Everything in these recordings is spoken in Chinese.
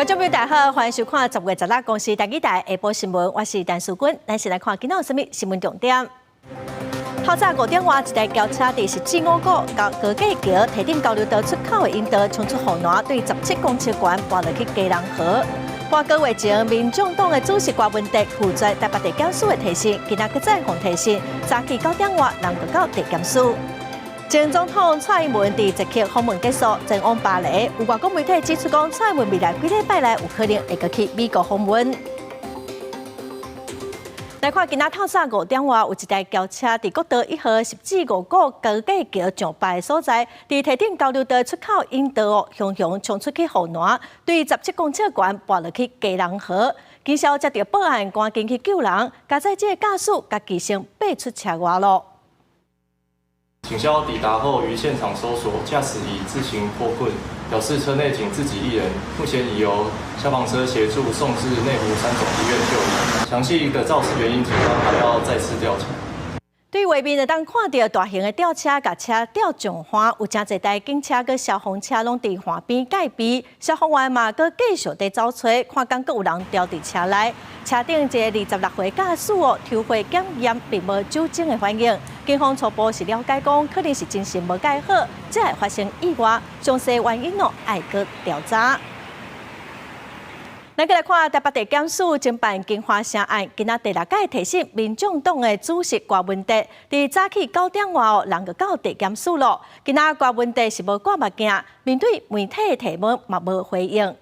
观众朋友大家好，欢迎收看10月16日公司台语台下晡新闻，我是陈淑君，咱先来看今仔有什么新闻重点。透早5点外，一台轿车伫15股到高架桥提点交流道出口的引道冲出护栏，对17公尺悬滑落去基隆河。半个月前，民众党的主席郭文德负责台北地检署的提醒，今仔再互提醒，早起9点外人就到地检署。前总统蔡英文伫捷克访问结束，前往巴黎。有外国媒体指出讲，蔡英文未来几礼拜内有可能会去美国访问。来看今仔透早5点外，有一台轿车伫国道1号14号股高架桥上摆的所在，伫提点交流道出口引道向冲出去护栏，对17公尺悬滑落去基隆河。警消接到报案，赶紧去救人，加在这个驾驶甲机身爬出车外了。警消抵达后，于现场搜索，驾驶已自行脱困，表示车内仅自己一人。目前已由消防车协助送至内湖3总医院就医。详细的肇事原因，警方还要再次调查。对外面当看到大型的吊车，甲车吊上花，有真侪台警车跟消防车拢伫岸边戒备，消防员嘛搁继续在找找，看敢搁有人吊伫车内。车顶一个26岁驾驶抽血检验并无酒精的反应，警方初步是了解讲，可能是精神无戒好，才会发生意外。详细原因爱搁调查。咱再来看台北地检署侦办金华城案，今仔第6届提醒民众党的主席郭文德，伫早起9点外人就到地检署了。今仔郭文德是无挂目镜，面对媒体的提问嘛无回应。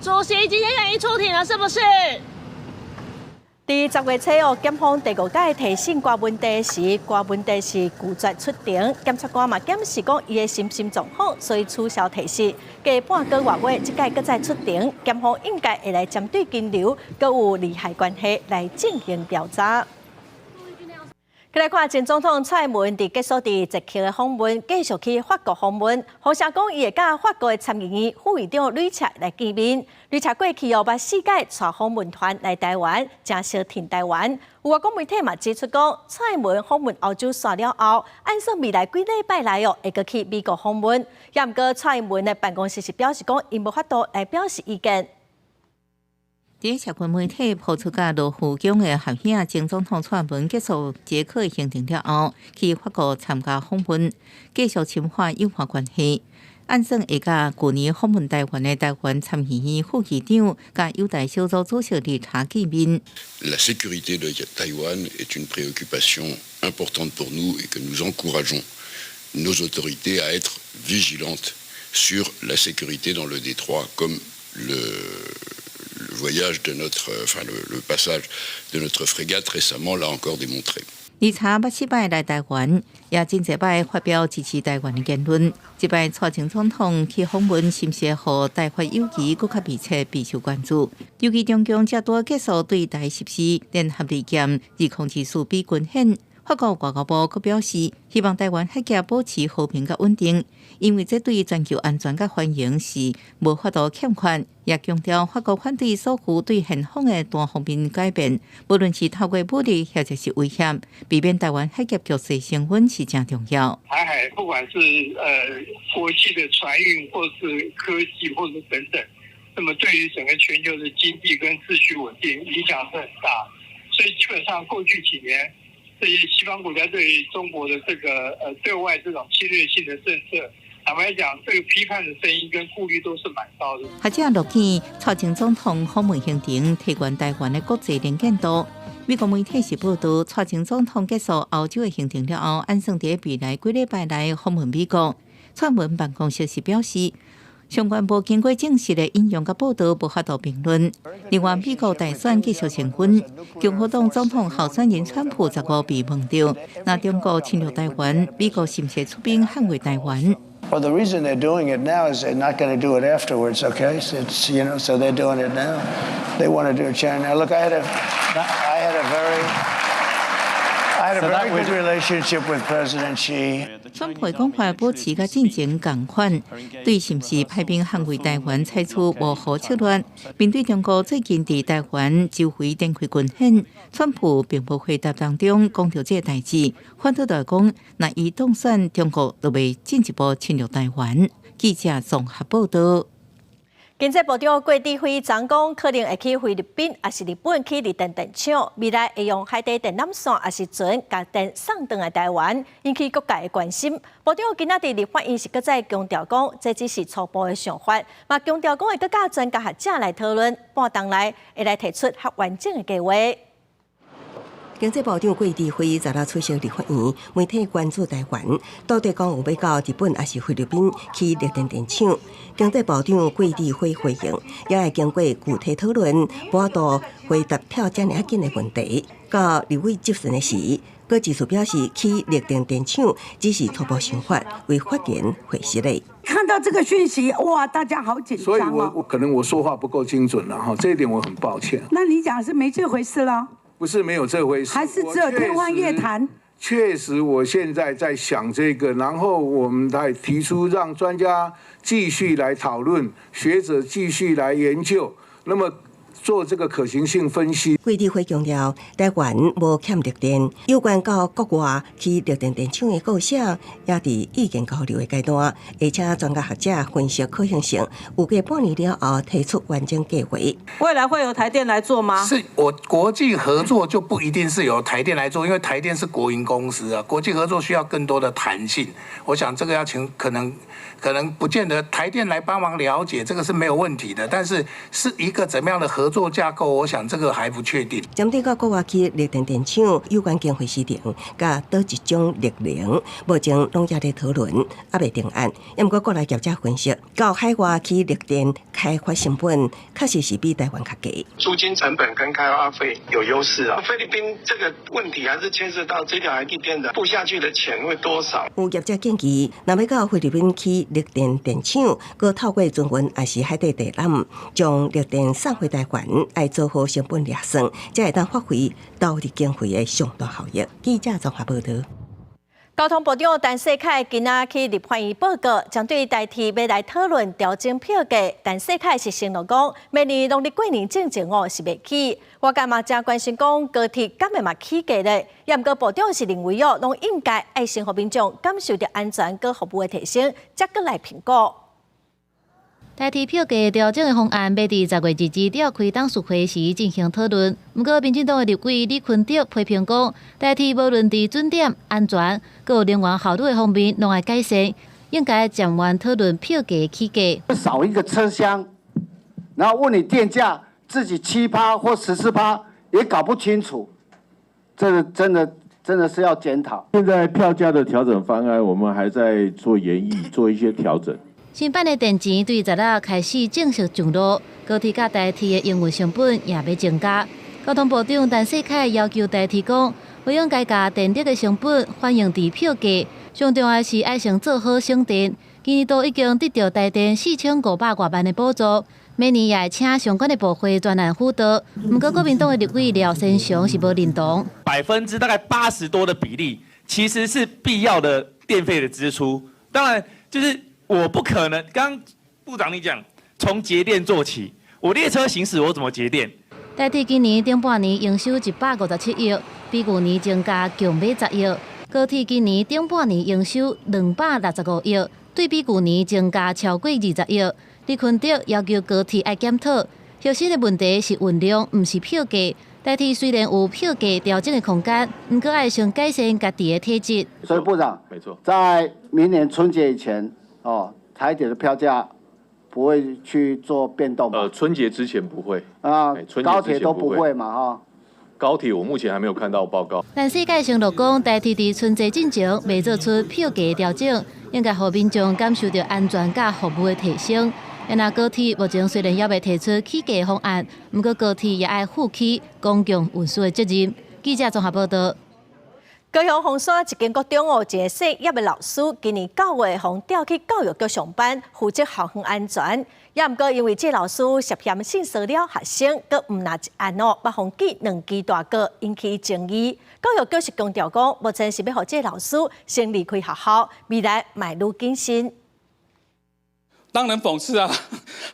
主席今天愿意出庭了，是不是？伫10月7号，检方第5届提醒郭文德时，郭文德是拒绝出庭。检察官嘛检视讲伊的身心状况，所以取消提示。过半个月，这届搁再出庭，检方应该会来针对金流，搁有利害关系来进行调查。再来看前总统蔡英文伫结束伫捷克的访问，继续去法国访问。好声讲伊会甲法国的参议院副议长吕彻来见面。吕彻过去捌4届带访问团来台湾，真少挺台湾。有外国媒体嘛指出讲，蔡英文访问欧洲线了后，按说未来几礼拜内会搁去美国访问。也毋过蔡英文的办公室是表示讲，伊无法度来表示意见。伫社群媒体抛出甲罗浮宫的合影，前总统蔡英文结束捷克行程了后，去法国参加访问，继续深化友好关系。按算会甲去年访问台湾的台湾参议院副议长甲友台小组主席理查见面。La sécurité de Taïwan est une préoccupation importante pour nous et que nous encourageons nos autorités à être vigilantes sur la sécurité dans le détroit, comme le voyage de le passage de notre frégate récemment l'a encore démontré. 理查捌4摆来台湾，也真侪摆发表支持台湾的言论。这摆蔡前总统去访问，是不是互台法友谊更较密切，备受关注。尤其中共才拄结束对台14联合利剑2024比军演。法国外交部佫表示，希望台湾海峡保持和平甲稳定，因为这对全球安全甲繁荣是无法度欠缺。也强调法国反对所有对现况的单方面改变，无论是透过武力或者是威胁，避免台湾海峡局势升温是真重要。台海不管是国际的船运，或是科技，或是等等，那么对于整个全球的经济跟秩序稳定影响是很大。所以基本上过去几年，这些西方国家对于中国的这个对外这种侵略性的政策，坦白讲，这个批判的声音跟顾虑都是蛮高的。或者落去蔡前总统访问行程，提悬台湾的国际连结度。美国媒体是报道，蔡前总统结束欧洲的行程了后，按算在未来几礼拜内访问美国。蔡英文办公室是表示，相关无经过证实的引用甲报道无法度评论。另外，美国大选继续升温，共和党总统候选人川普15被问到，若中国侵略台湾，美国是毋是出兵捍卫台湾？Well, the reason they're doing it now is they're not going to do it afterwards. Okay, so it's so they're doing it now. They want to do it now. Look, I had a very good relationship with President Xi. 川普讲话保持甲进前共款，对是毋是派兵捍卫台湾采取无好策略。面对中国最近伫台湾周围展开军演，川普并无回答当中讲到这代志，反倒来讲，若伊当选，中国就会进一步侵略台湾。记者综合报道。经济部长郭智辉昨讲，可能会去菲律宾，也是日本去日电电厂，未来会用海底电缆线，也是船甲电送回来台湾，引起各界的关心。部长今仔日立法院是搁再强调讲，这只是初步的想法，嘛强调讲会搁甲专家学者来讨论，半年内会来提出较完整的计划。经济部长郭智辉昨日出席立法院，媒体关注台湾，到底讲有要到日本还是菲律宾去绿电电厂？经济部长郭智辉回应，也会经过具体讨论，半度回答挑战要紧的问题。到立委质询的时，郭智辉表示，去绿电电厂只是初步想法，为发言回实的。看到这个讯息，哇，大家好紧张哦。所以我可能我说话不够精准了哈，这一点我很抱歉。那你讲是没这回事了？不是没有这回事，还是只有天方夜谭？确实，我现在在想这个，然后我们还提出让专家继续来讨论，学者继续来研究，那么做这个可行性分析。郭智辉强调，台湾无欠绿电，有关到国外去绿电电厂的构想，也伫意见交流的阶段，而且专家学者分析可行性，预计半年了后提出完整计划。未来会由台电来做吗？是我国际合作就不一定是由台电来做，因为台电是国营公司啊，国际合作需要更多的弹性。我想这个要请可能不见得台电来帮忙了解，这个是没有问题的，但是是一个怎么样的合作架构，我想这个还不确定。针对到国外去绿电电厂有关经费市场，甲倒一种绿能，目前拢也在讨论，还未定案。不过国内业者分析，到海外去绿电开发成本确实是比台湾较低。租金成本跟开发费有优势啊。菲律宾这个问题还是牵涉到这条海底电缆布下去的钱会多少？有业者建议，若要到菲律宾去绿电电厂，佮透过船运还是海底电缆，将绿电送回台湾，要做好成本量算，才会当发挥导入经费的上大效益。记者综合报道。交通部长陈世凯今仔去立法院报告，针对代替要来讨论调整票价。陈世凯是承诺讲，明年农历过年之前是袂起。我感嘛真关心讲高铁敢会嘛起价咧？也毋过部长是认为拢应该爱先互民众感受到安全佮服务的提升，才搁来评估。代替票价调整的方案，要伫10月22日开董事会时进行讨论。不过，民进党的立委李坤德批评讲，代替无论伫准点、安全、佮能源效率的方面，拢爱改善，应该暂缓讨论票价的起价。少一个车厢，然后问你电价，自己7%或14%也搞不清楚，这个真的是要检讨。现在票价的调整方案，我们还在做研议，做一些调整。新版的电钱对10日开始正式上路，高铁甲代替的营运成本也要增加。交通部长陈世凯要求代替讲，不应该把电力的成本反映伫票价，上重要是爱先做好省电。今年度已经得到台电4500多万的补助，每年也会请相关的部会专案辅导。不过国民党的立委廖先祥是无认同，大概80%多的比例其实是必要的电费的支出，当然就是。我不可能，刚部长你讲从节电做起，我列车行驶我怎么节电？代替今年顶半年营收157亿，比去年增加强10亿。高铁今年顶半年营收265亿，对比去年增加超过20亿。李坤德要求高铁爱检讨，核心的问题是运量，唔是票价。代替虽然有票价调整的空间，不过爱先改善家己的体质。所以部长，没错，在明年春节以前。台铁的票价不会去做变动吗？春节之前不会啊，高铁都不会嘛哈。高铁我目前还没有看到报告。但世界承诺讲，代替伫春节进前未做出票价调整，应该互民众感受到安全甲服务的提升。那高铁目前虽然也未提出起价方案，不过高铁也爱负起公共运输的责任。记者综合报道。高雄凤山一间国中一个小业的老师，今年9月被调去教育局上班，负责校园安全。也毋过因为这老师涉嫌性骚扰学生，佮毋拿一案哦，被封记2期大过，引起争议。教育局是强调讲，目前是要让这老师先离开学校，未来迈入谨慎。当然讽刺啊！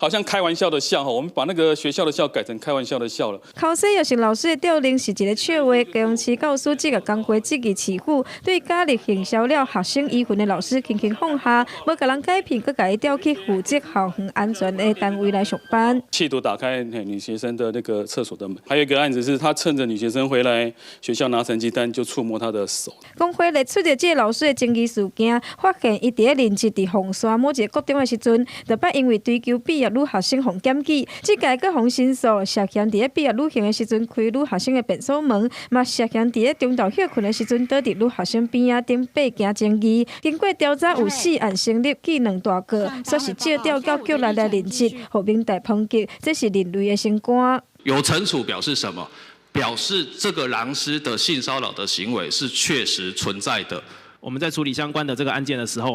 好像开玩笑的笑我们把那个学校的笑改成开玩笑的笑了。考试又是老师的调令，是一个笑话。高雄市教师这个工会积极起付，对加入行销了学生疑云的老师轻轻放下，要甲人改骗，佮甲伊调去负责校园安全的单位来上班。企图打开女学生的那个厕所的门。还有一个案子是，他趁着女学生回来学校拿成绩单，就触摸她的手。工会列出着这个老师的争议事件，发现伊伫任职伫凤山某一个高中的时阵，特别因为追求毕业女学生互检举，这届佮互申诉，涉嫌伫毕业旅行的时阵开女学生的便所门，嘛涉嫌伫中昼休困的时阵倒伫女学生边仔顶爬行争议。经过调查，有4案成立记2大个，说是借调到局内来任职，互明代抨击，这是另类的升官。有惩处表示什么？表示这个老师的性骚扰的行为是确实存在的。我们在处理相关的这个案件的时候，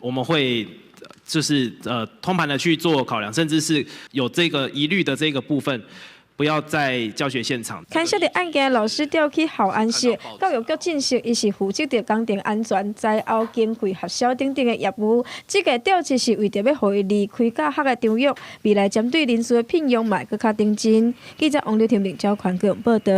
我们会就是通盘的去做考量，甚至是有这个疑虑的这个部分，不要在教学现场。牵涉的案件，老师调去校安室，教育局证实，伊是负责着工程安全、灾后经费、学校等等的业务。这个调职是为着要互伊离开教学的场域，未来针对人事的聘用嘛更加认真。记者王柳婷、林昭宽各报道。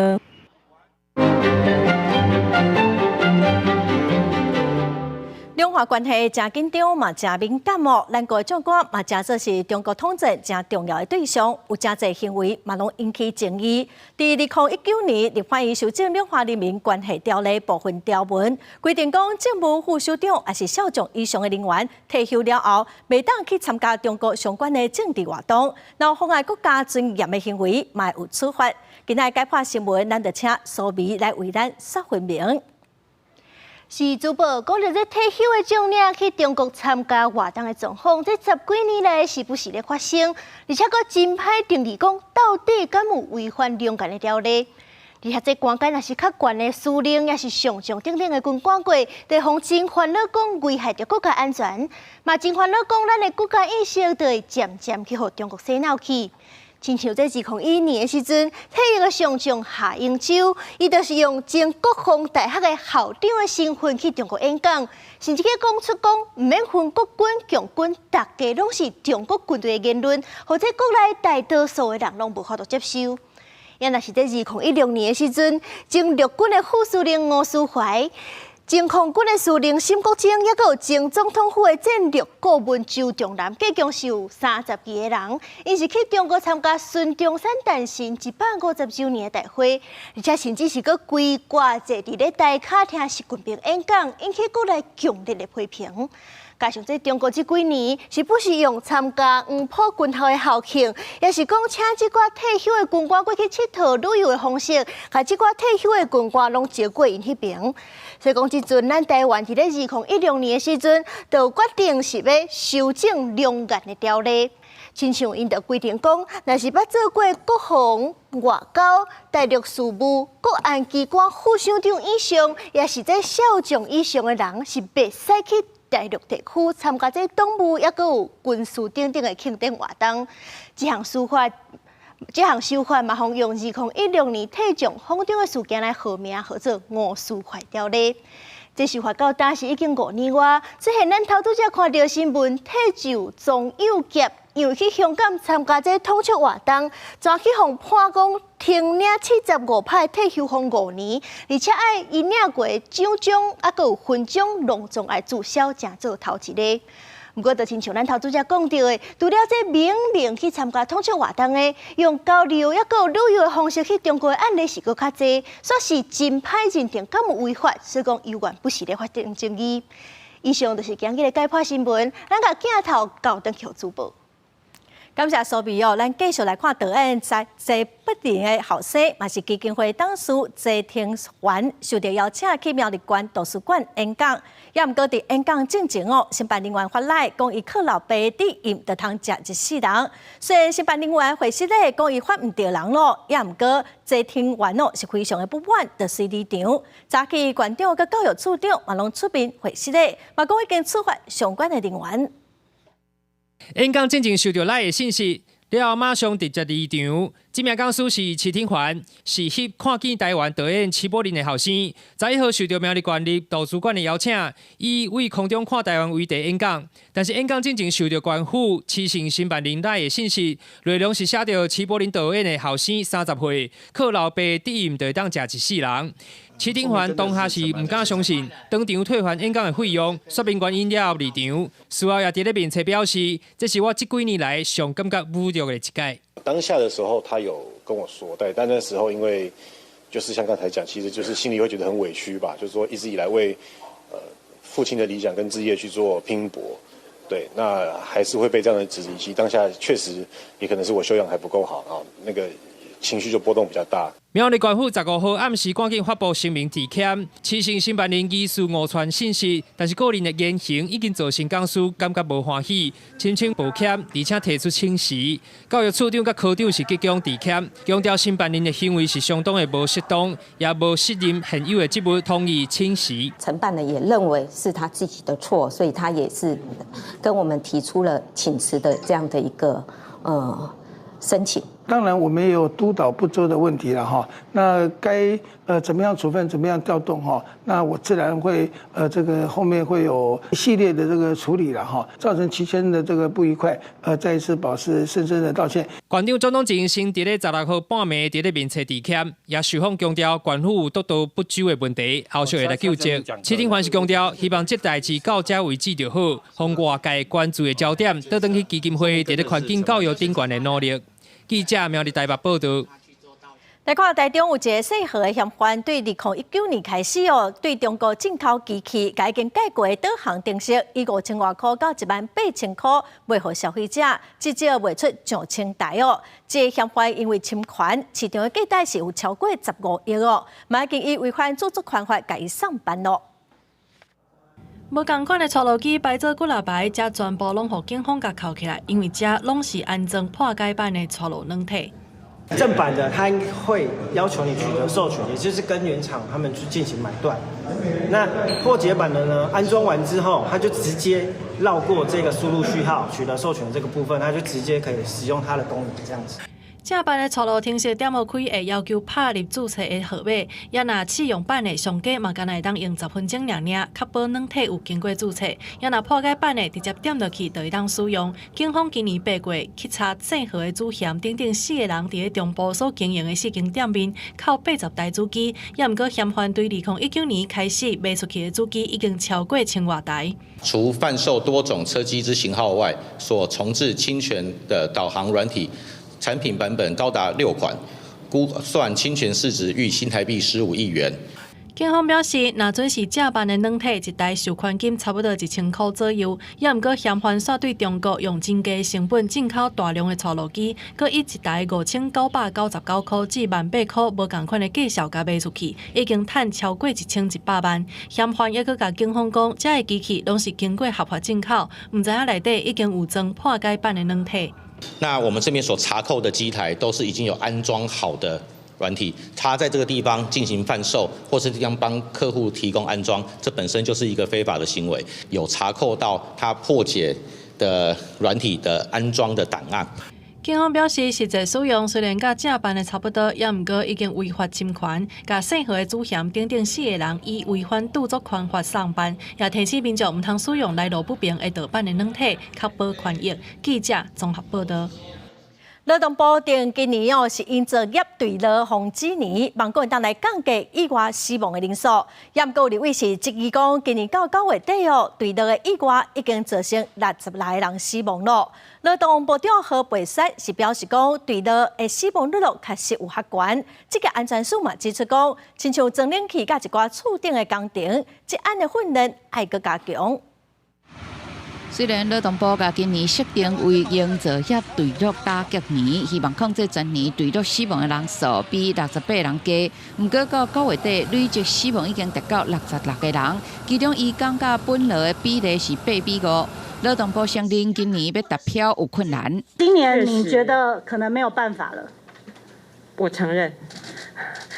两岸关系真紧张嘛，真敏感哦。咱国长官嘛，真做是中国统战真重要的对象，有真侪行为嘛，拢引起争议。伫2019年，立法院修正《两岸人民关系条例》部分条文，规定讲政务副首长也是校长以上的人员退休了后，袂当去参加中国相关的政治活动，然后妨碍国家尊严的行为，嘛有处罚。今仔解剖新闻，咱就请苏眉来为咱说分明。是主播讲到这退休的将领去中国参加活动的状况，这10几年来时不时咧发生，而且佫真歹定义讲到底敢有违反两岸的条例。而且这官阶若是较悬的司令，也是上将等等的军官过，地方真烦恼讲危害着国家安全，嘛真烦恼讲咱的国家意识就会渐渐去互中国洗脑去。亲像在2011年的时阵，退役的上将夏英洲，伊就是用前国防大学的校长的身份去中国演讲，甚至去讲出讲唔免分国军、强军，大家拢是中国军队的言论，或者国内大多数的人拢无法度接受。也若是在2016年的时阵，前陆军的副司令吴思怀。前空军的司令沈国清，也有前总统府的战略顾问周仲南，计共是有30几个人，因是去中国参加孙中山诞辰150周年的大会，而且甚至是佮规挂坐伫咧大卡听习近平演讲，引起国内强烈的批评。加上在中国这几年，是不是用参加黄埔军校的校庆，也是讲请这寡退休的军官过去佚佗旅游的方式，把这寡退休的军官拢招过因迄边。所以讲，即阵咱台湾伫咧2016年的时阵，就决定是要修正两岸的条例。亲像因就规定讲，若是捌做过国防、外交、大陆事务、国安机关副省长以上，也是在校长以上的人，是袂使去大陆地区参加这党务，也佮有军事等等的庆典活动。这项修法嘛，方用2016年退将访中的事件来号名，号做吴思怀条例。这修法到当时已经5年外，出现咱头拄则看到新闻，退就庄有杰又去香港参加这统促活动，全去互判讲停领75派退休俸5年，而且爱伊领过奖章，还佮有勋章，隆重来注销，正做头一个。不过，就亲像咱头拄则讲到的，除了这明明去参加统促活动的，用交流也佮有旅游的方式去中国的案例是佮较侪，说是真歹认定敢有违法，所以讲有关不时咧发生争议。以上就是今日的解剖新闻，咱甲镜头交登去主播。感谢苏眉哦，咱继续来看导演在不定的后生，嘛是基金会董事谢庭元受到邀请去苗栗县图书馆演讲，也毋过伫演讲之前哦，承办人员发来讲伊靠老爸伫因就通食一世人，虽然承办人员回信咧讲伊发毋对人咯，也毋过谢庭元哦是非常的不满，就随离场。早起县长佮教育处长嘛拢出面回信咧，嘛讲已经处罚相关的人员。演讲进前收到来的信息，了后马上直接离场。这名讲师是齐廷环，是翕看见台湾导演齐柏林的后生。11号受到苗栗县立图书馆的邀请，以为空中看台湾为题演讲。但是演讲进前受到官府痴性新办领带的信息，内容是写到齐柏林导演的后生30岁，靠老爸低音就会当食一世人。齐廷环当下是唔敢相信，当场退还演讲的费用，说明原因了后离场。事后也伫咧面册表示，这是我这几年来上感觉侮辱的一届。当下的时候，他有跟我说，但那时候因为就是像刚才讲，其实就是心里会觉得很委屈吧，就是说一直以来为父亲的理想跟志业去做拼搏，对，那还是会被这样的质疑。其实当下确实也可能是我修养还不够好啊，那个情绪就波动比较大。苗栗县府15号暗时赶紧发布声明致歉，痴性新办人疑似误传信息，但是个人的言行已经造成讲师感觉无欢喜，深深抱歉，而且提出请辞。教育处长甲科长是即将致歉，强调新办人的行为是相当的无适当，也无适任现有的职务，同意请辞。承办人也认为是他自己的错，所以他也是跟我们提出了请辞的这样的一个申请。当然，我们也有督导不周的问题了哈。那该怎么样处分，怎么样调动哈？那我自然会这个后面会有一系列的这个处理了哈。造成齐先生的这个不愉快，再一次表示深深的道歉。县长总统前先伫咧16号半暝伫咧面册致歉，也受访强调县府有督导不周的问题，后续会来纠正。齐廷环是强调，希望这代志到这为止就好，让外界关注的焦点倒转去基金会伫咧环境教育顶悬的努力。记者苗栗台北报道。来看台中有一个细号的嫌犯，对2019年开始对中国进口机器，已经改过导航程式，以5000外块到18000块卖给消费者，至少卖出上千台这个嫌犯因为侵权，市场的价值是有超过15亿嘛已经以违反著作权法，甲伊送办咯。无同款的错路机摆做几落排，这全部拢互警方甲扣起来，因为这拢是安装破解版的错路软体。正版的，它会要求你取得授权，也就是跟原厂他们去进行买断。那破解版的呢，安装完之后，它就直接绕过这个输入序号取得授权这个部分，它就直接可以使用它的功能这样子。正版的错路程式点无开会要求拍入注册的号码，也若试用版的上架嘛，敢若会当用10分钟尔，确保软体有经过注册。也若破解版的直接点落去就会当使用。警方今年8月去查姓何的主嫌等等4个人伫咧中部所经营的4间店面，扣80台主机，也毋过嫌犯对2019年开始卖出去的主机已经超过1000多台。除贩售多种车机之型号外，所重置侵权的导航软体。产品版本高达6款，估算侵权市值逾新台币15亿元。警方表示，若准是正版的软体，一台授权金差不多1000块左右。也毋过嫌犯煞对中国用真低成本进口大量的错路机，佮以一台5999块至18000块无同款的价销甲卖出去，已经赚超过1100万。嫌犯也佮甲警方讲，这个机器拢是经过合法进口，毋知影内底已经有装破解版的软体。那我们这边所查扣的机台都是已经有安装好的软体，它在这个地方进行贩售，或是将帮客户提供安装，这本身就是一个非法的行为。有查扣到它破解的软体的安装的档案。警方表示，实际使用虽然甲正版的差不多，也毋过已经违法侵权，甲姓何的主嫌等等4个人以违反著作权法送办，也提醒民众毋通使用来路不明的盗版的软体，确保权益。记者综合报道。劳动部定今年是因作业对劳防治年，望国当来降低意外死亡的人数。也毋过立委是质疑讲，今年到9月底对劳的意外已经造成60来个人死亡了。劳动部长何培山是表示讲，对劳的死亡率确实有较悬。这个安全署嘛指出讲，亲像装冷气甲一寡厝顶的工程，这案的训练爱搁加强。虽然劳动部甲今年设定为营造业坠落打击年，希望控制全年坠落死亡的人数比68人加，不过到9月底累计死亡已经达到66个人，其中伊讲甲本劳的比例是8:5。劳动部承认今年要达标有困难。今年你觉得可能没有办法了？我承认，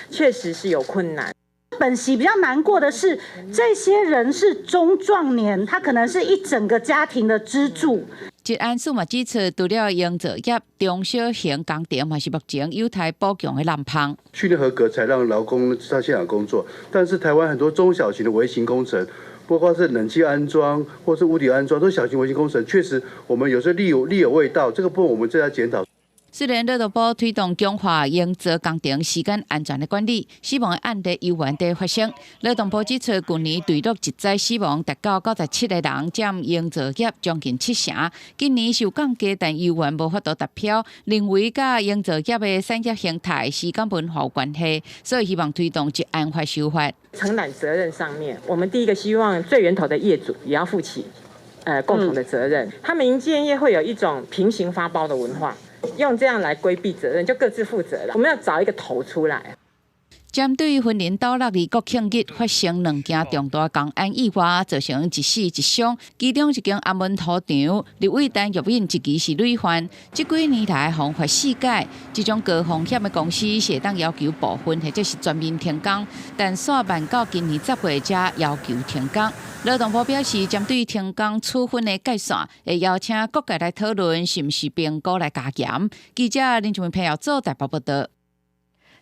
确实是有困难。本席比较难过的是，这些人是中壮年，他可能是一整个家庭的支柱。职安署嘛指出，除了营造业、中小型工程，嘛是目前有待补强的难项。训练合格才让劳工上现场工作，但是台湾很多中小型的微型工程，包括是冷气安装或是屋顶安装，都是小型微型工程，确实我们有时候力有未到，这个部分我们正在检讨。虽然劳动部推动强化营造工程时间安全的管理，死亡的案例有原地发生。劳动部指出，去年坠落一载死亡达到97个人，占营造业将近70%。今年受降价，但依然无法度达标，认为甲营造业的产业形态、时间文化有关系，所以希望推动职安法修法。承揽责任上面，我们第一个希望最源头的业主也要负起共同的责任。他们营建业会有一种平行发包的文化。用这样来规避责任，就各自负责了。我们要找一个头出来。针对婚姻倒落的国庆日发生2件重大公安意外，造成1死1伤，其中一间安稳土场，立委陈玉敏一期是累犯。这几年来防法细改，这种高风险的公司是当要求部分或者是全面停工，但煞慢到今年10月才要求停工。劳动部表示，针对停工处分的界线，会邀请各界来讨论是不是评估来加严。记者林俊文、彭耀做台北报道。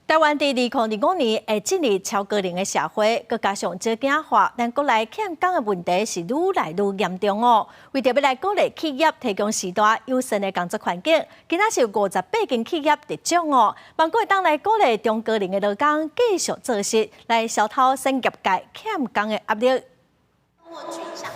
台湾在2025年会进入超高龄的社会，佮加上少子化，但国内欠工的问题是愈来愈严重哦。为着要来鼓励企业提供时代友善的工作环境，今仔是有58间企业得奖哦。万国会当来鼓励中高龄的劳工继续做事，来消除产业界欠工的压力。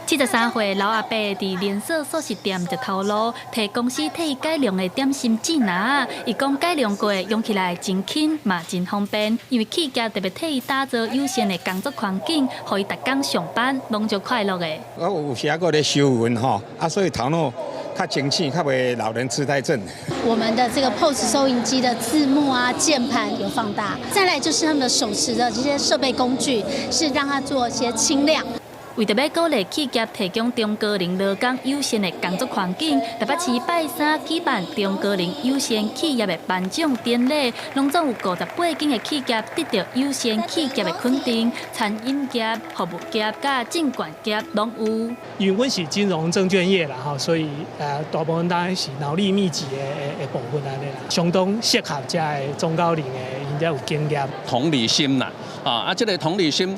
73岁老阿伯伫连锁素食店就透露，替公司替伊改良的点心指南，伊讲改良过，用起来真轻嘛真方便，因为企业特别替伊打造友善的工作环境，互伊逐工上班拢就快乐的。我有时个咧修文吼，所以头脑较清醒，较袂老人痴呆症。我们的这个 POS 收银机的字幕啊、键盘有放大，再来就是他们的手持的这些设备工具，是让它做一些轻量。为着要鼓励企业提供中高龄劳工友善的工作环境，台北市拜三举办中高龄友善企业的颁奖典礼，拢总有58间的企业得到友善企业的肯定，餐饮业、服务业、甲证券业拢有。因为阮是金融证券业啦，吼，所以大部分当然是脑力密集的部分安尼啦，相当适合遮的中高龄的，因遮有经验。同理心啦，这个同理心，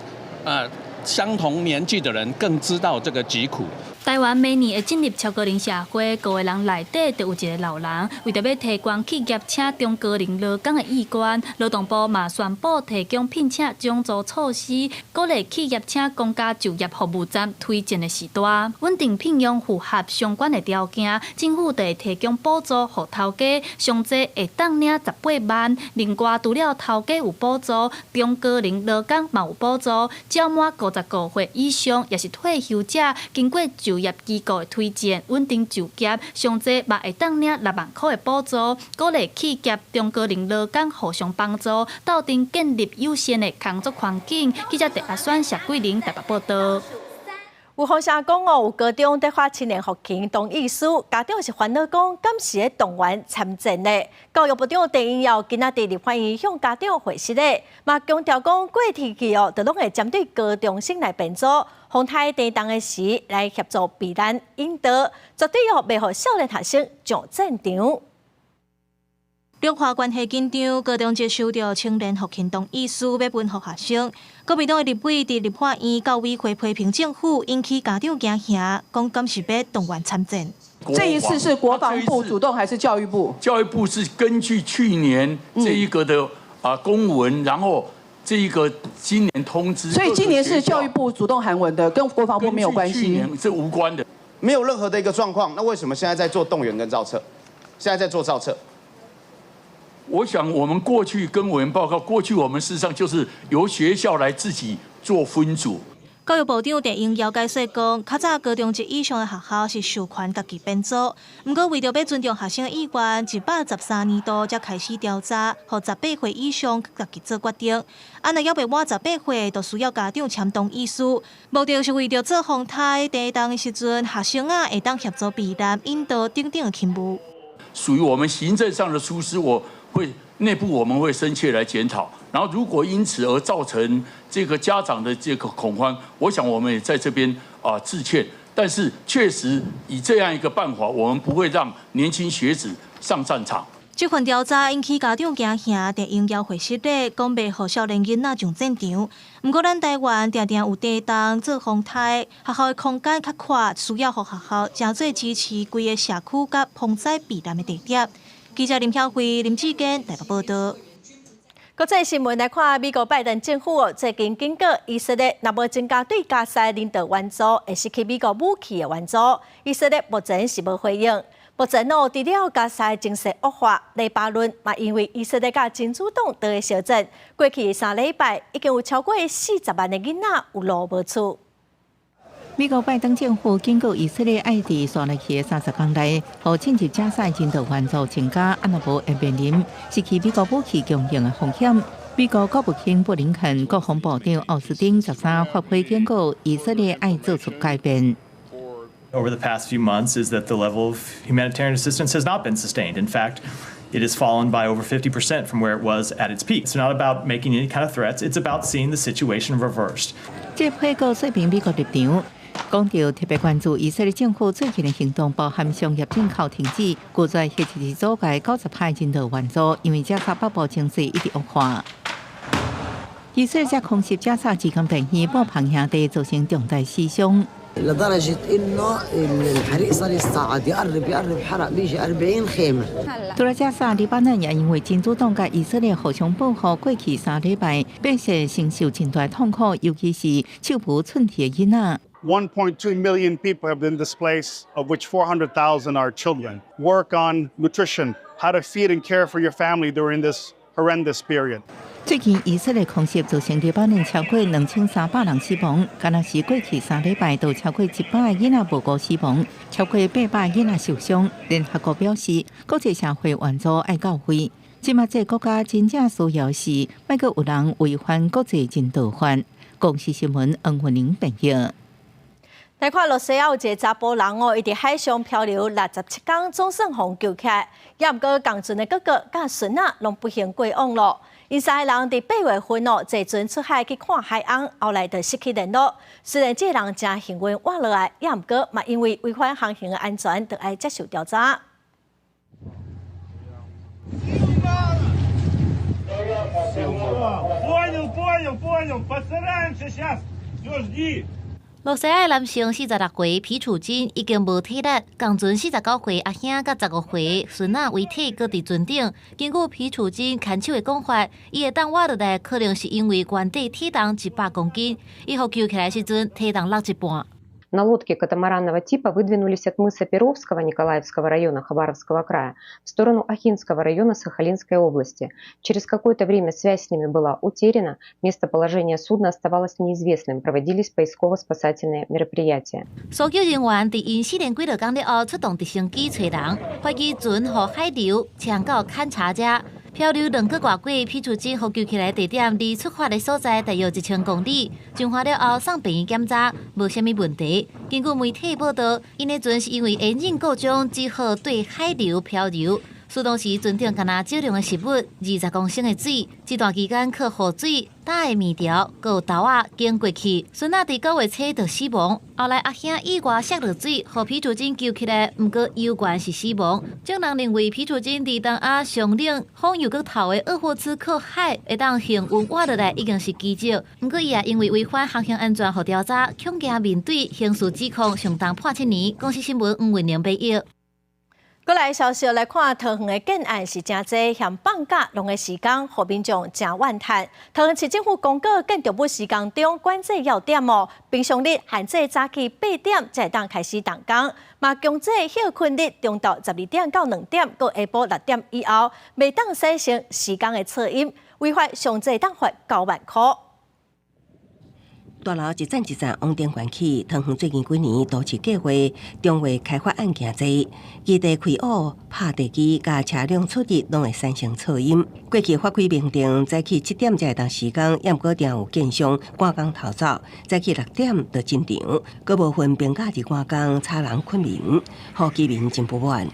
相同年纪的人更知道这个疾苦。台湾每年会进入超高龄社会，5个人内底就有一个老人。为着要提高企业请中高龄劳工的意愿，劳动部嘛宣布提供聘请奖助措施，鼓励企业请公家就业服务站推荐的时段，稳定聘用符合相关的条件，政府会提供补助给头家，上济会当领18万。另外，除了头家有补助，中高龄劳工嘛有补助，照满50个月以上，也是退休者，经过就业机构的推荐，稳定就业，上济嘛会当领6万块的补助，鼓励企业中高龄劳工互相帮助，斗阵建立友善的工作环境。记者陈阿选、谢桂玲台北报道。有风声讲哦，有高中在发青年福琴同意书，家长是烦恼讲，敢是咧动员参战呢？教育部长陈英耀今仔日立法院向家长会释咧，嘛强调讲，过去期哦，就拢会针对高中生来编组，风台地动的时来协助避难引导，绝对哦袂互少年学生上战场。绿化关系紧张，高中接收到青年福琴同意书要分予学生。国民党的立委伫立法院教委会批评政府，引起家长惊吓，讲敢是要动员参战。这一次是国防部主动还是教育部？教育部是根据去年这一个的公文，然后这一个今年通知。所以今年是教育部主动函文的，跟国防部没有关系。去年是无关的，没有任何的一个状况。那为什么现在在做动员跟造册？现在在做造册？我想，我们过去跟委员报告，过去我们事实上就是由学校来自己做分组。教育部长陈英耀解释讲，较早高中级以上的学校是授权家己编组，不过为着要尊重学生的意愿，113年度才开始调查，予18岁以上家己做决定。若要未满18岁，就需要家长签同意书，目的是为着做风台地动的时阵，学生会当协助避难、引导等等的勤务。属于我们行政上的疏失，内部我们会深切来检讨，然后如果因此而造成这个家长的这个恐慌，我想我们也在这边致歉，但是确实以这样一个办法，我们不会让年轻学子上战场。这份调查引起家长惊吓，伫应邀会室内讲袂互少年囡仔上战场。不过，咱台湾常常有地动做风台，学校的空间较宽，需要互学校真做支持规个社区甲防灾避难的地点。记者林晓慧、林志坚台北报道。国际新闻来看，美国拜登政府最近警告以色列，若无增加对加沙人道援助，会失去美国武器的援助。以色列目前是无回应。目前除了加沙的情势恶化，黎巴嫩嘛因为以色列甲真主党在小镇，过去3礼拜已经有超过40万的囡仔有路无厝。美国拜登政府警告以色列爱伫刷来去的30天内，互进入加沙人道援助增加，若无会面临失去美国武器供应的风险。美国国务卿布林肯、国防部长奥斯汀13发挥警告，以色列爱做出改变。Over the past few months is that the level of humanitarian assistance has not been sustained. In fact, it has fallen by over 50% from where it was at its peak. It's not about making any kind of threats. It's about seeing the situation reversed. 这配告说明美国立场，讲到特别关注以色列政府最近的行动，包含商业进口停止，拒绝迄一阻碍90%的人道援助，因为加沙北部情势一直恶化。以色列在空袭加沙之间病院波旁兄弟造成重大死伤。لدرجة إنه الحريق صار يصعد يقرب حرق بيجي 40 خيمة。除了加沙，黎巴嫩也因为真主党甲以色列互相保护，过去3礼拜，百姓承受真大痛苦，尤其是手无寸铁的囡仔。1.2 million people have been displaced, of which 400,000 are children. Work on nutrition, how to feed and care for your family during this horrendous period. 最近以色列空袭造成黎巴嫩超过2300人死亡，敢若是过去3礼拜都超过100个囡仔无辜死亡，超过800囡仔受伤。联合国表示，国际社会援助爱到位。即马这国家真正需要是，莫阁有人违反国际人道法。公视新闻黄云玲报道。来看罗西亚有一个查甫人哦，伊伫海上漂流67天，总算互救起来。也毋过共船的哥哥甲孙仔拢不幸过往咯。因3个人伫8月份哦，坐船出海去看海洋，后来就失去联络。虽然这个人真幸运活落来，也毋过嘛因为违反航行的安全，就要接受调查。洛西亚男性46岁皮楚金已经无体力，共船49岁阿兄甲15岁孙仔遗体搁伫船顶。根据皮楚金牵手的讲法，伊会当活落来，可能是因为原底体重100公斤，伊互救起来时阵体重落一半。На лодке катамаранного типа выдвинулись от мыса Перовского Николаевского района Хабаровского края в сторону Ахинского района Сахалинской области. Через какое-то время связь с ними была утеряна, местоположение судна оставалось неизвестным, проводились поисково-спасательные мероприятия. 搜救人员伫因4年几落工了后出动直升机找人，发现船和海流抢到勘察者。漂流2个外轨，皮楚金获救起来地点离出发的所在大约1000公里。上岸了后送病院检查，无虾米问题。根据媒体报道，因的船是因为引擎故障，只好对海流漂流。出动时，船顶敢若少量的食物，20公升的水。这段期间靠雨水、打的面条、还有豆仔经过去。孙仔伫9月初就死亡，后来阿兄意外摔落水，互皮楚金救起来，不过有关是死亡。众人认为皮楚金伫东亚上冷、风又搁透的鄂霍次克海会当幸运活落来，已经是奇迹。不过伊也因为违反航行安全互调查，恐惊面对刑事指控，上当判7年。公司新闻黄云玲报道。过来消息来看，桃园的建案是真济，嫌放假弄的时间，互民众真怨叹。桃园市政府公告建筑物施工中管制要点哦，平常日限制早起8点才当开始动工，嘛强制休困日中昼12点到2点，到下晡6点以后，未当使用施工的噪音，违法上最当罚9万块。大楼一站一站往电关起，桃园最近几年都市计划中月开发案件多，基地开挖、拍地基、甲车辆出入拢会产生噪音。过去法规明定早起7点才会当施工，也毋过定有建商赶工逃走，早起6点就进场，各部分评价伫赶工吵人困眠，互居民真不满。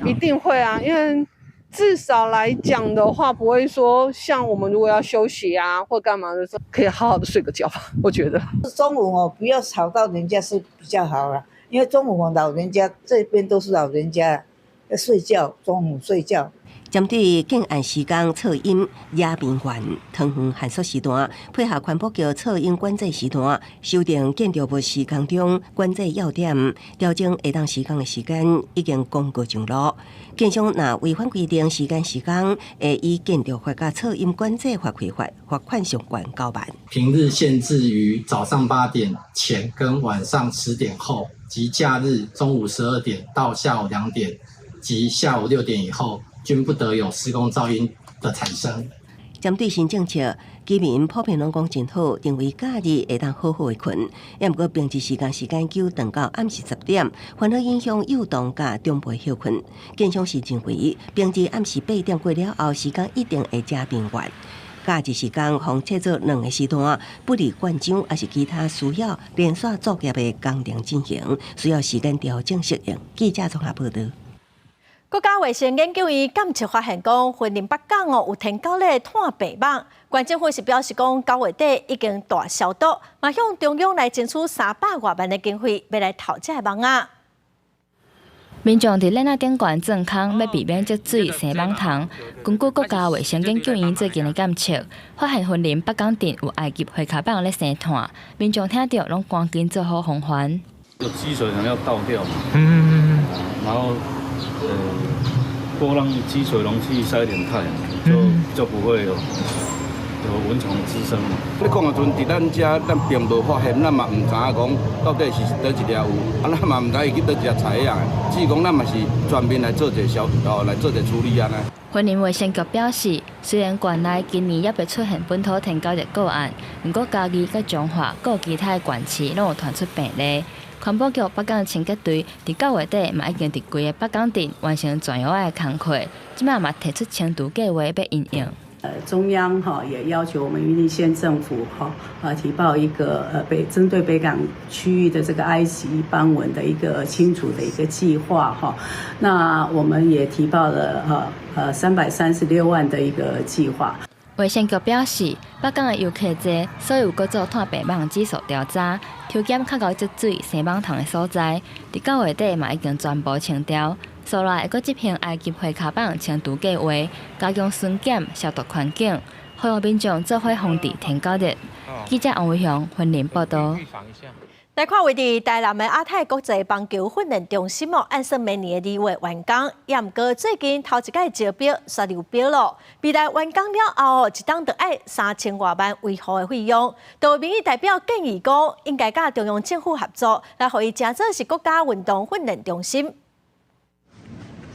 一定会啊，因为至少来讲的话，不会说像我们如果要休息啊或干嘛的时候，可以好好的睡个觉吧。我觉得中午不要吵到人家是比较好啦，因为中午老人家这边都是老人家要睡觉，中午睡觉。针对建案施工噪音、野边缘、汤圆限速时段，配合环保局噪音管制时段，修订建筑物施工中管制要点，调整下当施工的时间，已经公告上路。建商若违反规定施工，会以建筑法甲噪音管制法规法罚款上悬9万。平日限制于早上8点前跟晚上10点后，及假日中午12点到下午2点及下午6点以后。均不得有施工噪音的产生。针对新政策，居民普遍拢讲真好，认为假日会当好好的困。也毋过平时时间久长到暗时10点，反而影响幼童甲长辈休困。建商是认为，平时暗时8点过了后，时间一定会加变远。假日时间逢切做2个时段，不离灌浆，还是其他需要连续作业的工程进行，需要时间调整适应。记者综合报道。国家卫生研究院监测发现，讲云林北港有天狗咧摊白网。县政府是表示，讲9月底已经大消毒，嘛向中央来争取300多万的经费，要来讨这个网啊。民众伫咱顶悬钻空，要避免积水生网虫。根据国家卫生研究院最近的监测，发现云林北港镇有埃及灰卡网咧生炭，民众听到拢赶紧做好防范。有积水可能要倒掉嘛，然后多让积水容器晒一点太阳，就不会有蚊虫滋生嘛。你讲的阵，伫咱遮咱并无发现，咱嘛唔知影讲到底是倒一粒有，咱嘛唔知伊去倒一粒采样的。只是讲咱嘛是专门来做一个来做一个处理安尼。云林卫生局表示，虽然县内今年也未出现本土天狗热个案，不过嘉义、甲彰化、各其他县市拢有传出病例。环保局北港清洁队伫9月底嘛已经伫规个北港镇完成全油的工作，即摆嘛提出清除计划要应用。中央也要求我们云林县政府提报一个针对北港区域的这个埃及斑纹的一个清除的一个计划那我们也提报了336万的一个计划。卫生局表示，北港的游客多，所以有搁做摊白网指数调查，抽检较高积水生网虫的所在，伫9月底嘛已经全部清掉。所来会搁执行埃及灰卡网清除计划，加强巡检、消毒环境，呼吁民众做伙防治天狗热。记者王伟雄云林报道。来看位伫台南的亚太国际棒球训练中心按说明年的2月完工，也毋过最近头一届招标煞流标咯。未来完工了后，一档就要3000多万维护的费用。就民意代表建议讲，应该甲中央政府合作，来互伊真做是国家运动训练中心。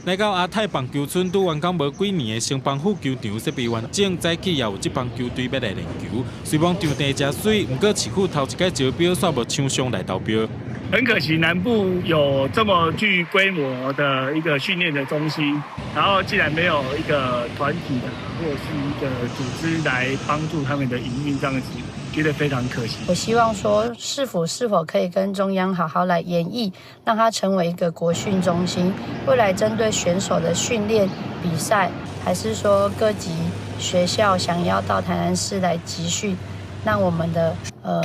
来到亚太棒球村，拄完工无几年的城邦府球场设备完整，早起也有一帮球队要来练球。虽然场地真水，不过市府头一届招标煞无抢上来投标。很可惜，南部有这么具规模的一个训练的中心，然后既然没有一个团体或者是一个组织来帮助他们的营运，这样子觉得非常可惜。我希望说，是否可以跟中央好好来研议，让它成为一个国训中心，未来针对选手的训练比赛，还是说各级学校想要到台南市来集训，让我们的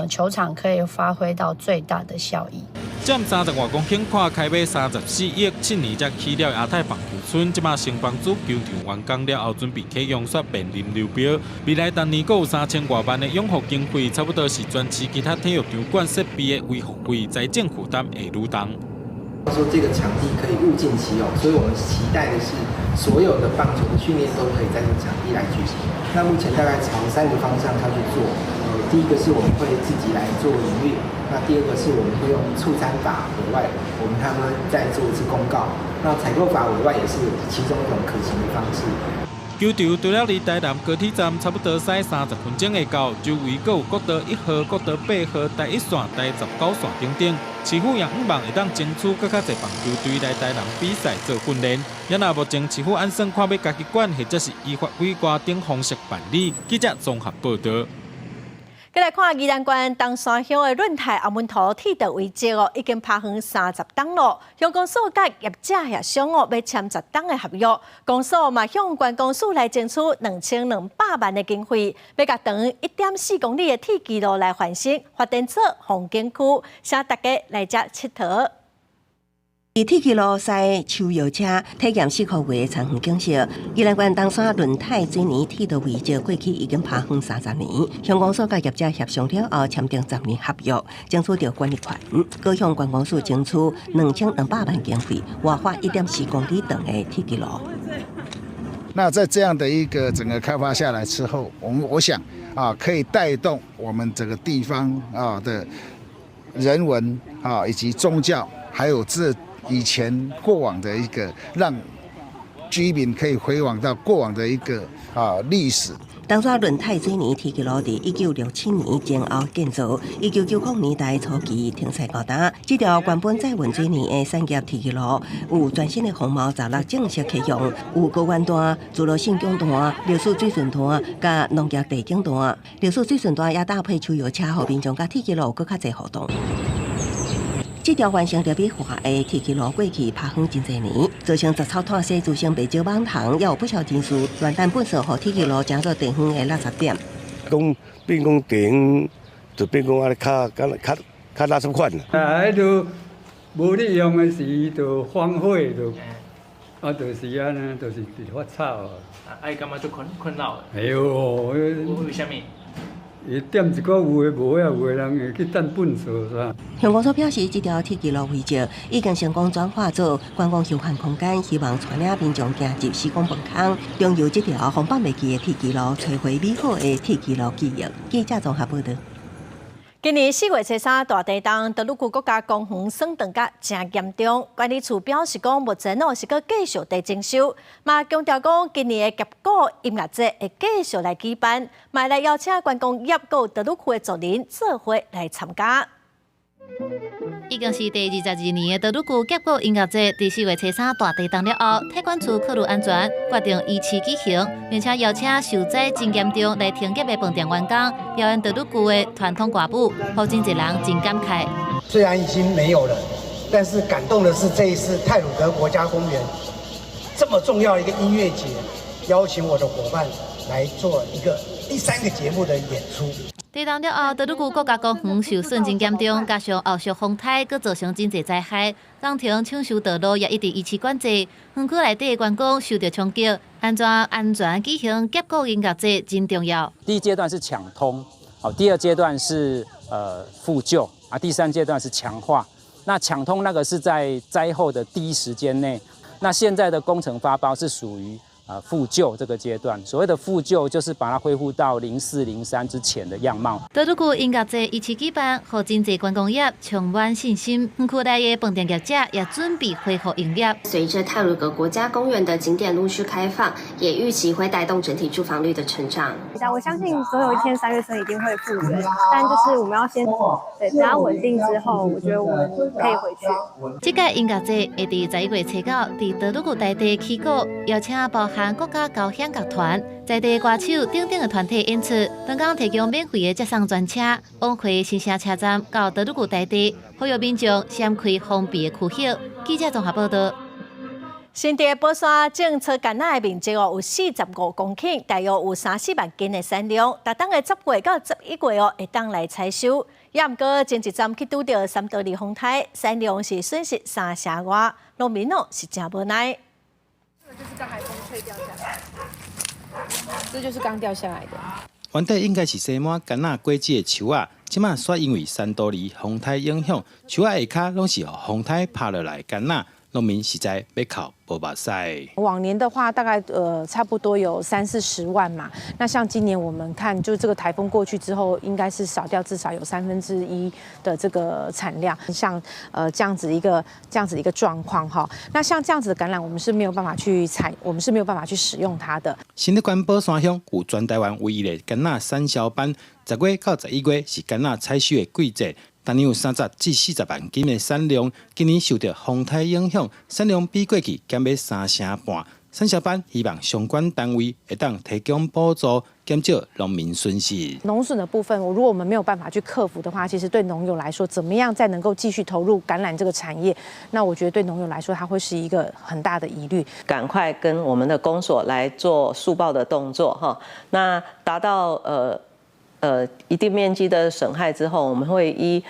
球场可以发挥到最大的效益。占30多公顷块，开卖34亿，7年才起了亚太棒球村，即马城邦组球场完工了后，准备启用煞面临流标。未来当年阁有3000多万的养护经费，差不多是全市其他体育场馆设备的维护费，财政负担会愈重。说这个场地可以物尽其用，所以我们期待的是所有的棒球的训练都可以在这个场地来举行。那目前大概朝3个方向下去做。第一个是我们会自己来做营运，那第二个是我们会用促餐法委外，我们他们再做一次公告。那采购法委外也是其中一种可行的方式。球场除了离台南高铁站差不多驶30分钟会到，周围阁有国道1号、国道8号、第1线、第19线等等。市府也希望会当争取更较侪棒球队来台南比赛做训练。也若目前市府按算看要家己管，或者是依法规划等方式办理。记者综合报道。再来看宜兰县东山乡的润泰阿门头铁道遗迹已经拍远30档了。乡公所甲业者协商要签10档的合约，公所嘛向县公所来争取2200万的经费，要甲长1.4公里的铁基路来翻新，发展做风景区，请大家来遮佚佗。伫铁基路西秋游车体验4个月的长远景色，宜兰县东山轮泰水泥铁道遗迹过去已经拍远30年，乡公所甲业者协商了后签订10年合约，争取到管理权，各向县公所争取2200万经费，挖发1.4公里长的铁基路。那在这样的一个整个开发下来之后，我想可以带动我们整个地方的人文以及宗教，还有以前过往的一个让居民可以回往到过往的一个历史。东山轮泰水泥铁基路伫1967年前后建造，1990年代初期停驶高达。这条原本载运水泥的产业铁基路，有全新的红毛栅栏正式启用，有高原段、自路信宫段、流水水顺段、甲农业地景段。流水水顺段也搭配秋游车，互民众甲铁基路更较侪互动。这条完成特别化的铁基路过去拍远真侪年，造成杂草断西，造成袂少网虫，也有不少人士乱弹本色，互铁基路成做地方的垃圾点。变讲地方就变讲较垃圾款啦。迄就无利用的时就荒废，就是安尼，就是发臭啊。哎，感觉就困扰。哎呦，为什么？伊点一个有诶无啊，有诶人会去等粪扫啥。乡公所表示，这条铁基路遗迹已经成功转化做观光休闲空间，希望带领民众行入时光门槛，中由这条风版袂记的铁基路，找回美好的铁基路记忆。记者综合报道。今年4月初3大地震，德鲁库国家公园损断甲真严重。管理处表示讲，目前是搁继续在征收，嘛强调讲，今年的结果音乐节会继续来举办，嘛来邀请观光业搁德鲁库的族人做伙来参加。已经是第22年的德鲁库结果音乐节，伫4月初3大地震了后，体管处考虑安全，决定依期举行，并且邀请受灾真严重来停业的饭店员工表演德鲁库的传统歌舞，让真侪人真感慨。虽然已经没有了，但是感动的是这一次太鲁阁国家公园这么重要一个音乐节，邀请我的伙伴来做一个第3个节目的演出。地震了后，德鲁库国家公园受损真严重，加上后续风台，佫造成真侪灾害，工程抢修道路也一直依期管制。园区内底的员工受到冲击，安全举行结果音乐节真重要。第一阶段是抢通，第二阶段是复旧第3阶段是强化。那抢通那个是在灾后的第一时间内，那现在的工程发包是属于复旧这个阶段，所谓的复旧就是把它恢复到04、03之前的样貌。德鲁库音乐节一起举办，让真侪观光业充满信心。园区内的饭店业者也准备恢复营业。随着太鲁阁国家公园的景点陆续开放，也预期会带动整体住房率的成长。我相信总有一天3月份一定会复原，但就是我们要先等它稳定之后，我觉得我们可以回去。这届音乐节会伫11月初9伫德鲁库大地起鼓，邀请包含国家交响乐团、在地歌手等等的团体演出，同讲提供免费的接送专车，往回新城车站到德鲁库大地，呼吁民众闪开方便的区域。记者综合报道。新地宝山种出橄榄的面积有45公顷，大约有30万斤的产量。逐当的10月到11月会当来采收。也毋过前一站去拄到3道2风台，产量是损失3成外，农民是真无奈。就是刚海风吹掉下来，这就是刚掉下来的。原底应该是生满橄榄果子的树啊，即马煞因为3道2风台影响，树啊下骹拢是互风台拍落来橄榄，农民实在要靠无目屎。往年的话，大概差不多有30-40万嘛。那像今年我们看，就这个台风过去之后，应该是少掉至少有1/3的这个产量。像这样子一个状况哈。那像这样子的橄榄，我们是没有办法去使用它的。新竹县宝山乡有全台湾唯一的橄榄产销班，10月到11月是橄榄采收的季节。当年有30至40万斤的产量，今年受到风台影响，产量比过去减少3成半。产销班希望相关单位会当提供补助，减少农民损失。农损的部分，如果我们没有办法去克服的话，其实对农友来说，怎么样再能够继续投入橄榄这个产业，那我觉得对农友来说，它会是一个很大的疑虑。赶快跟我们的公所来做速报的动作哈，那达到一定面积的损害之后，我们会依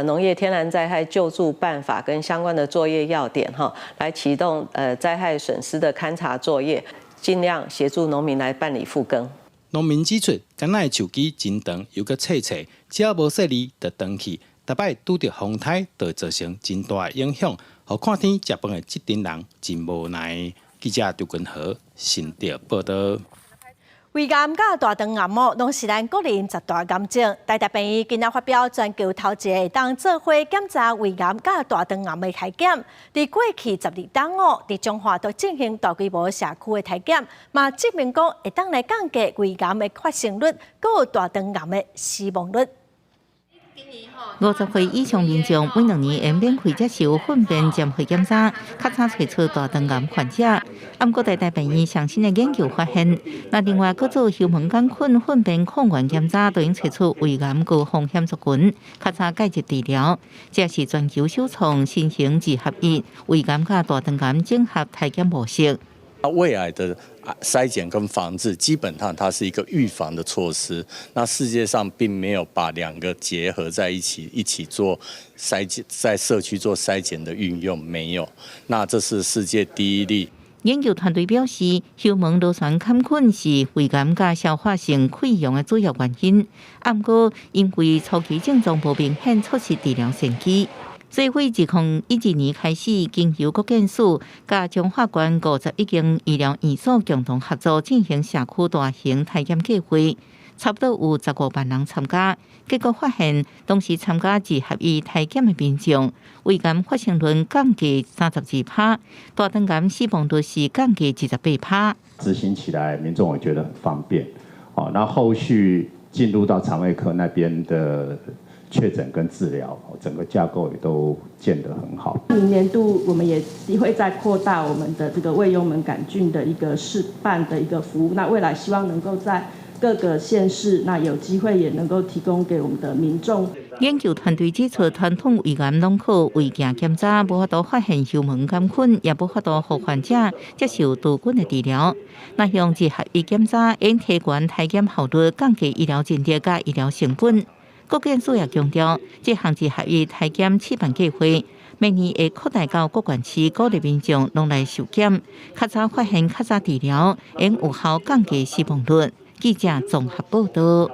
农业天然灾害救助办法跟相关的作业要点哈，来启动灾害损失的勘查作业，尽量协助农民来办理复耕。农民指出，橄榄树枝真长又搁脆脆，只要无细腻就断去，逐摆拄着风台就造成真大影响，互看天食饭的这群人真无奈。记者刘君豪新竹报道。胃癌甲大肠癌拢是咱国人十大癌症。台大病院今仔发表全球头一个当做伙检查胃癌甲大肠癌的体检。伫过去12档伫中华都进行大规模社区的体检，嘛证明讲会当来降低胃癌的发生率，佮有大肠癌的死亡率。50岁以上民众每2年会免费接受粪便检血检查，较早找出大肠癌患者。不过台大病院上新的研究发现，那另外各做幽门杆菌粪便抗原检查，都已找出胃癌高风险族群，较早介入治疗。这是全球首创新型结合一胃癌甲大肠癌整合体检模式。胃癌的筛检跟防治，基本上它是一个预防的措施。那世界上并没有把两个结合在一起做筛检，在社区做筛检的运用没有。那这是世界第一例。研究团队表示，幽门螺旋杆菌是胃癌甲消化性溃疡的主要原因。不过，因为初期症状无明显，促使治疗先期。所以2012年开始，经由国建署甲中华县51间医疗院所共同合作进行社区大型体检计划，差不多有15万人参加。结果发现，当时参加结合一体检的民众，胃癌发生率降低32%，大肠癌死亡率是降低28%。执行起来，民众会觉得很方便。那后续进入到肠胃科那边的确诊跟治疗，整个架构也都建得很好。明年度我们也会再扩大我们的这个胃幽门杆菌的一个示范的一个服务。那未来希望能够在各个县市，那有机会也能够提供给我们的民众。研究团队指出，传统胃癌拢靠胃镜检查，无法度发现幽门杆菌，也无法度互患者接受多菌的治疗。那用结合一检查，应提悬体检效率，降低医疗津贴甲医疗成本。国建署也强调，这项结合一体检示范计划，明年会扩大到各县市，鼓励民众拢来受检，较早发现、较早治疗，应有效降低死亡率。记者综合报道。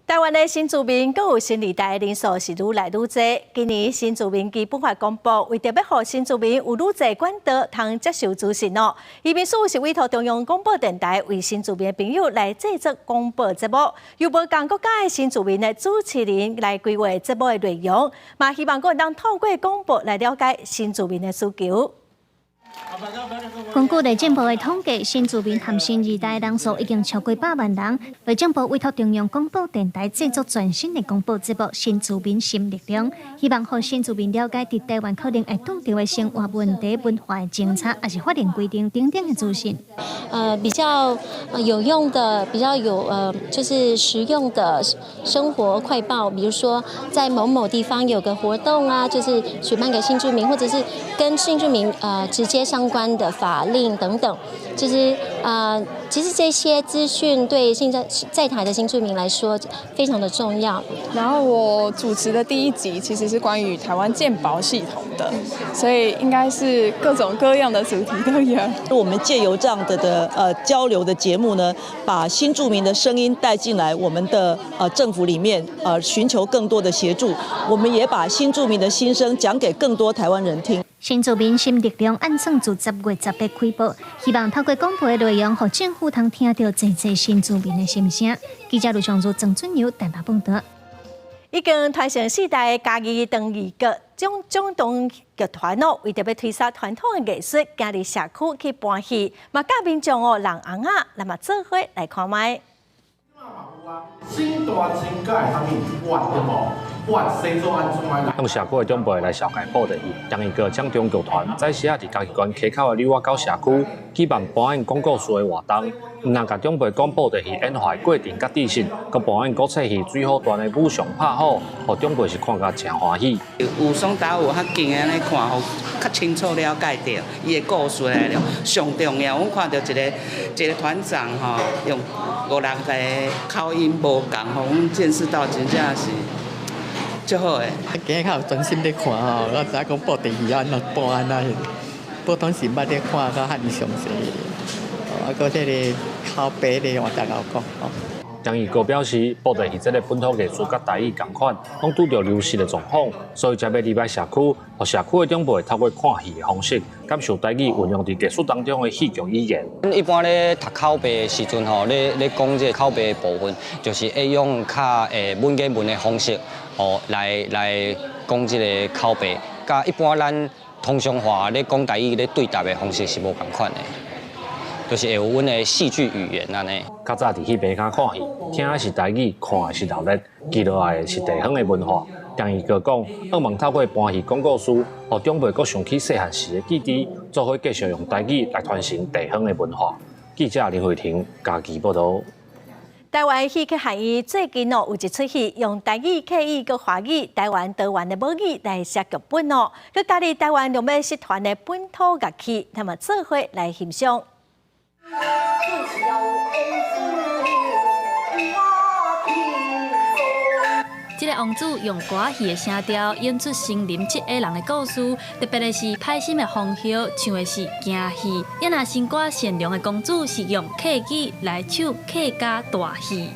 台湾的新住民，佮有新二代的人数是愈来愈多。今年新住民基本法公布，为着要让新住民有愈侪管道通接受资讯哦。移民署是委托中央广播电台为新住民的朋友来制作广播节目，由无同国家的新住民的主持人来规划节目的内容，嘛希望佮能透过广播来了解新住民的需求。根据内政部的统计，新住民和新二代人数已经超过100万人。内政部委托中央广播电台制作全新的广播节目《新住民新力量》，希望让新住民了解在台湾可能会碰到的生活问题、文化的政策，也是法令规定等等的资讯。比较有用的、比较有就是实用的生活快报，比如说在某某地方有个活动啊，就是举办给新住民，或者是跟新住民直接相关的法令等等，就是其实这些资讯对现在在台的新住民来说非常的重要。然后我主持的第1集其实是关于台湾健保系统的，所以应该是各种各样的主题都有。我们借由这样的交流的节目呢，把新住民的声音带进来我们的政府里面，寻求更多的协助。我们也把新住民的心声讲给更多台湾人听。新住民新力量按算自10月18开播，希望透过广播的内容，让政府通听到真侪新住民的心声。记者卢尚如、郑准由台北报道。已经传承4代的嘉义长义角中东剧团哦，为着要推销传统的艺术，行入社区去搬戏，嘛教民众哦人红啊，那么做伙来看卖。新大增加的他们玩的无，用社区的长辈来小解布袋戏，让一个将中剧团在时啊伫家己关溪口的溜仔到社区，举办搬运广告书的活动，唔但甲长辈讲布袋戏演化过程甲知识，佮搬运国册戏最好段的武上拍好，互长辈是看甲真欢喜。有双打有较近安尼看，互较清楚了解到伊的故事来了。上重要，阮看到一个团长吼，用5、6个口音无共，互阮见识到真正是。最好诶！今日较有专心咧看吼，我知影讲布袋戏安怎播安那，普通是捌咧看较较详细。啊，搁这个口碑咧，我大家有讲吼。张义哥表示，布袋戏这个本土艺术甲台语同款，拢拄着流失的状况，所以才要入来社区，互社区的长辈透过看戏的方式，感受台语运用伫艺术当中的戏剧语言。一般咧读口碑的时阵吼，咧讲这口碑的部分，就是会用较文言文的方式，来讲这个口碑，甲一般咱通常话咧讲台语咧对答的方式是无共款的。就是会有阮的戏剧语言安尼。较早伫戏棚骹看戏，听的是台语，看的是闹热，记落来的是地方的文化。张义哥讲，希望透过搬戏广告书，互长辈阁想起细汉时的记忆，做伙继续用台语来传承地方的文化。记者林慧婷家己报道。台湾戏剧学院最近有一出戏用台语、客语、佮华语、台湾多元的母语来写剧本佮加入台湾龙尾戏团的本土乐器，他们做伙来欣赏。这个王子用歌戏的声调演出森林7个人的故事，特别的是派心的风俗，唱的是京戏。也那新歌善良的公主是用客语来唱客家大戏。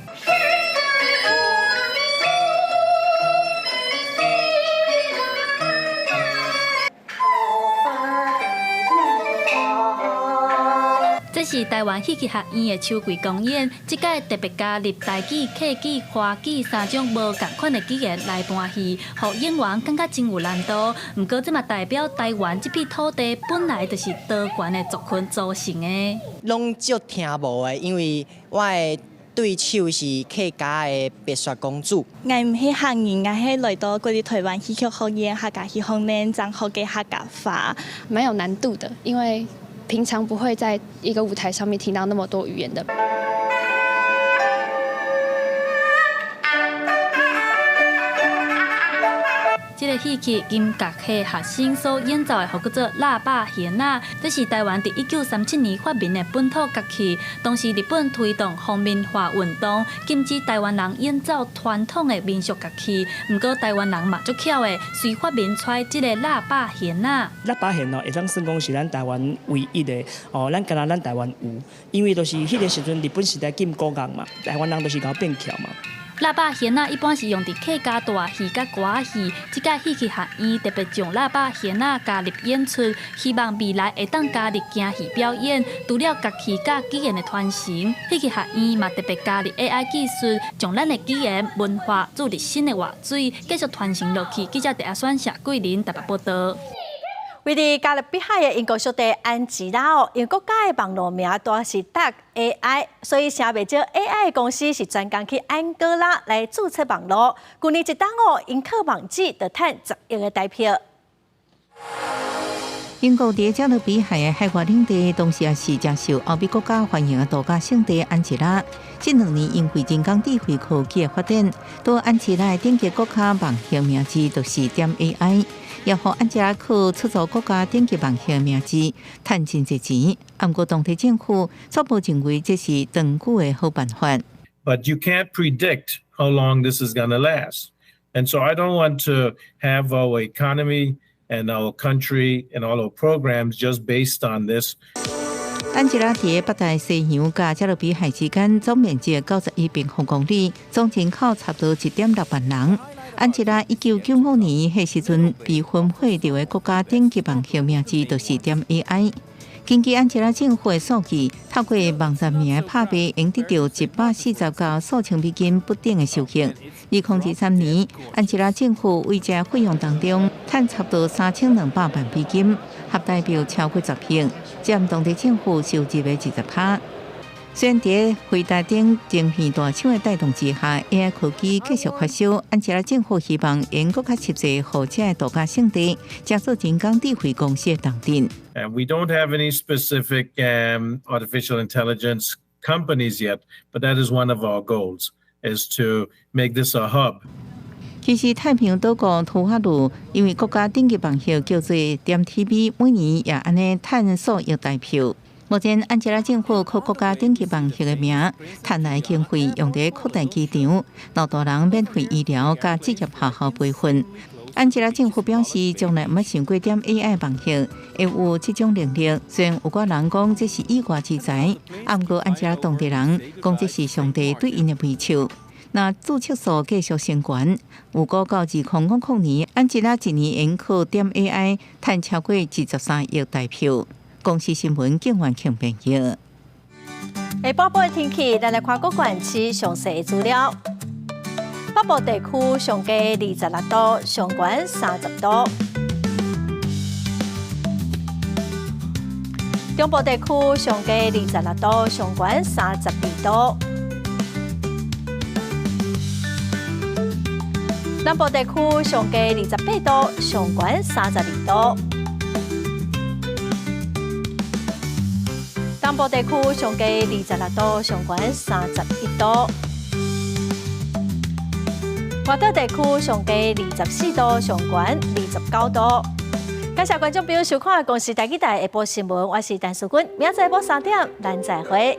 这是台湾戏剧学院的秋季公演，这届特别加入台语、客语、华语3种无同款的语言来搬戏，让演员感觉真有难度。不过，这嘛代表台湾这片土地本来就是多元的族群组成的。拢足听无的，因为我的对手是客家的白雪公主。我唔係學人，我係來到嗰啲台灣戲劇學院客家戲學院，然後嘅客家話，蠻有難度的，因為平常不會在一個舞台上面聽到那麼多語言的。这个戏曲音乐系学生所演奏的，叫做喇叭弦啊，这是台湾伫1937年发明的本土乐器。当时日本推动皇民化运动，禁止台湾人演奏传统的民俗乐器。不过台湾人嘛足巧的，随发明出这个喇叭弦啊。喇叭弦会当算讲是咱台湾唯一的咱敢若咱台湾有，因为就是迄个时阵日本时代禁古乐嘛，台湾人都是搞变巧嘛。喇叭弦啊，一般是用伫客家大戏甲歌戏。这届戏剧学院特别将喇叭弦啊加入演出，希望未来会当加入京戏表演。除了乐器甲语言的传承，戏剧学院嘛特别加入 AI 技术，将咱的语言文化注入新的活水，继续传承落去。记者第一选谢桂林台北报道。为了加勒比海的英国小弟安吉拉因国家的网络名都是 Dark AI， 所以成袂少 AI 的公司是专工去安哥拉来注册网络。去年一档因靠网址就赚10亿的台票。英国伫加勒比海的海外领地，同时也是接受欧美国家欢迎的度假胜地安吉拉。这2年因为人工智慧科技的发展，到安吉拉的顶级国家网型名字都是点 AI。也让安吉拉去出租国家顶级网型名字，赚真侪钱。不过当地政府初步认为这是长久的好办法。But you can't predict how long this is going to last, and so I don't want to have our economy and our country and all our programs just based on this. 安吉拉伫北大西洋甲加勒比海之间，总面积91平方公里，总人口差不多1.6万人。安吉拉1995年迄时阵被分配到的国家顶级网型名字就是点 AI。根据安吉拉政府的数据，透过网站名的拍卖，应得到140到数千美金不等的收益。2023年，安吉拉政府为这费用当中赚差不多3200万美金，合代表超过10亿，占当地政府收入的20%。虽然在回答顶晶片大厂的带动之下 ，AI 科技继续发烧，安吉拉政府希望用更加实际后者的度假胜地，加速人工智慧公司的动定。And we don't have any specific artificial intelligence companies yet, but that is one of our goals, is to make this a hub. 其实太平洋岛国图瓦卢因为国家顶级网校叫做 DMTV， 每年也安尼探索约代票。目前，安吉拉政府靠国家顶级网校的名，赚来经费用在扩大机场、老大人免费医疗加职业学校培训。安吉拉政府表示，将来毋想过点 AI 网校会有这种能力。虽然有寡人讲这是意外之财，不过安吉拉当地人讲这是上帝对因的微笑。那注册数继续升悬，有估到2050年，安吉拉一年应靠点 AI 赚超过23亿台票。公司新闻警员庆朋友。下晡的天气，咱来看各县市详细资料。北部地区上低26度，上悬30度；中部地区上低26度，上悬32度；南部地区上低28度，上悬32度。东部地区上低26度，上悬31度；华岛地区上低24度，上悬29度。感谢观众朋友收看《公视台记台下晡新闻》，我是陈淑君，明仔载下晡3点，咱再会。